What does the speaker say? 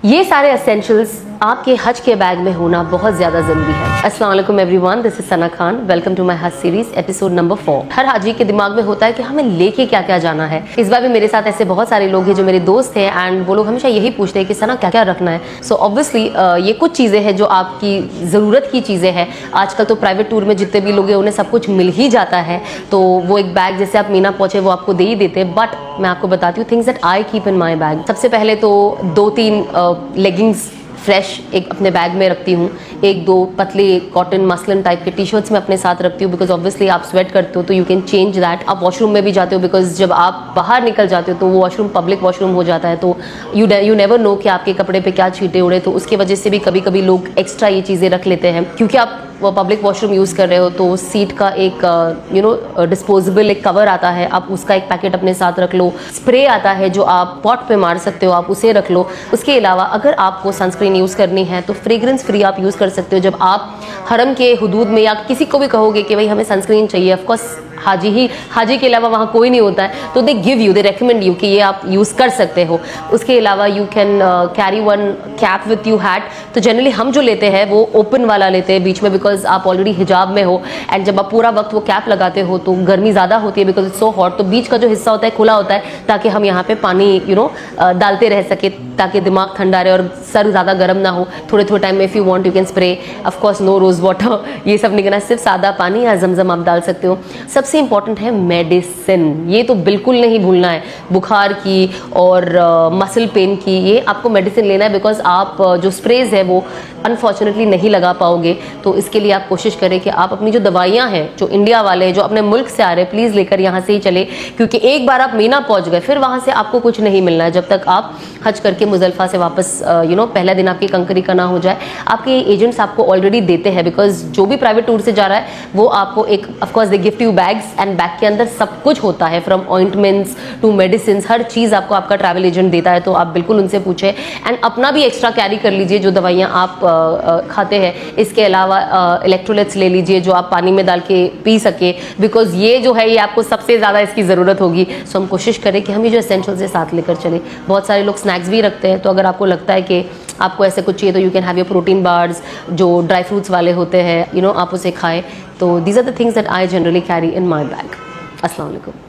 ये सारे एसेंशियल्स आपके हज के बैग में होना बहुत ज़्यादा ज़रूरी है। अस्सलाम वालेकुम everyone, this is Sana Khan. Welcome to my Hajj series episode number 4। हर हाजी के दिमाग में होता है कि हमें लेके क्या क्या जाना है। इस बार भी मेरे साथ ऐसे बहुत सारे लोग हैं जो मेरे दोस्त हैं एंड वो लोग हमेशा यही पूछते हैं कि सना क्या क्या रखना है। सो ऑब्वियसली ये कुछ चीज़ें हैं जो आपकी ज़रूरत की चीज़ें हैं। आजकल तो प्राइवेट टूर में जितने भी लोग हैं उन्हें सब कुछ मिल ही जाता है, तो वो एक बैग जैसे आप मीना पहुँचे वो आपको दे ही देते हैं। बट मैं आपको बताती हूँ things that I keep in my bag. सबसे पहले तो 2-3 लेगिंग्स फ्रेश एक अपने बैग में रखती हूँ। 1-2 पतले कॉटन मसलिन टाइप के टी शर्ट्स मैं अपने साथ रखती हूँ, बिकॉज ऑब्वियसली आप स्वेट करते हो तो यू कैन चेंज दैट। आप वॉशरूम में भी जाते हो, बिकॉज जब आप बाहर निकल जाते हो तो वो वॉशरूम पब्लिक वॉशरूम हो जाता है, तो यू नेवर नो कि आपके कपड़े पे क्या छींटे उड़े। तो उसकी वजह से भी कभी कभी लोग एक्स्ट्रा ये चीज़ें रख लेते हैं, क्योंकि आप वो पब्लिक वॉशरूम यूज़ कर रहे हो तो सीट का एक डिस्पोजेबल एक कवर आता है, आप उसका एक पैकेट अपने साथ रख लो। स्प्रे आता है जो आप पॉट पे मार सकते हो, आप उसे रख लो। उसके अलावा अगर आपको सनस्क्रीन यूज़ करनी है तो फ्रेग्रेंस फ्री आप यूज़ कर सकते हो। जब आप हरम के हुदूद में या किसी को भी कहोगे कि भाई हमें सनस्क्रीन चाहिए, ऑफकोर्स हाजी के अलावा वहाँ कोई नहीं होता है, तो they give you, they recommend you कि ये आप यूज़ कर सकते हो। उसके अलावा you can carry one cap with you hat. तो जनरली हम जो लेते हैं वो ओपन वाला लेते हैं बीच में, बिकॉज आप ऑलरेडी हिजाब में हो एंड जब आप पूरा वक्त वो कैप लगाते हो तो गर्मी ज़्यादा होती है, बिकॉज इट्स सो हॉट। तो बीच का जो हिस्सा होता है खुला होता है ताकि हम यहाँ पे पानी डालते रह सके, ताकि दिमाग ठंडा रहे और सर ज़्यादा गर्म ना हो। थोड़े थोड़े टाइम में if you want you can spray, of course no rose water, ये सब नहीं करना, सिर्फ सादा पानी या जमजम आप डाल सकते हो। सबसे इंपॉर्टेंट है मेडिसिन, ये तो बिल्कुल नहीं भूलना है। बुखार की और मसल पेन की ये आपको मेडिसिन लेना है, बिकॉज आप जो स्प्रेज है वो अनफॉर्चुनेटली नहीं लगा पाओगे। तो इसके लिए आप कोशिश करें कि आप अपनी जो दवाइयाँ हैं, जो इंडिया वाले जो अपने मुल्क से आ रहे हैं, प्लीज़ लेकर यहाँ से ही चले, क्योंकि एक बार आप मीना पहुँच गए फिर वहाँ से आपको कुछ नहीं मिलना है जब तक आप हज करके मुजल्फा से वापस पहला दिन आपकी कंकरी का ना हो जाए। आपके एजेंट्स आपको ऑलरेडी देते हैं, बिकॉज जो भी प्राइवेट टूर से जा रहा है वो आपको एक of course they gift you bags, and bag के अंदर सब कुछ होता है, फ्रॉम ऑइंटमेंट्स टू मेडिसिन, हर चीज़ आपको आपका ट्रैवल एजेंट देता है। तो आप बिल्कुल उनसे पूछें एंड अपना भी एक्स्ट्रा कैरी कर लीजिए जो दवाइयाँ आप खाते हैं। इसके अलावा इलेक्ट्रोलाइट्स ले लीजिए जो आप पानी में डाल के पी सके, बिकॉज ये जो है ये आपको सबसे ज़्यादा इसकी ज़रूरत होगी। सो हम कोशिश करें कि हम ये जो एसेंशियल्स है साथ लेकर चलें। बहुत सारे लोग स्नैक्स भी रखते हैं, तो अगर आपको लगता है कि आपको ऐसे कुछ चाहिए तो you can have your protein bars जो ड्राई फ्रूट्स वाले होते हैं, आप उसे खाएं। तो these are the things that I generally carry in my bag. अस्सलाम वालेकुम।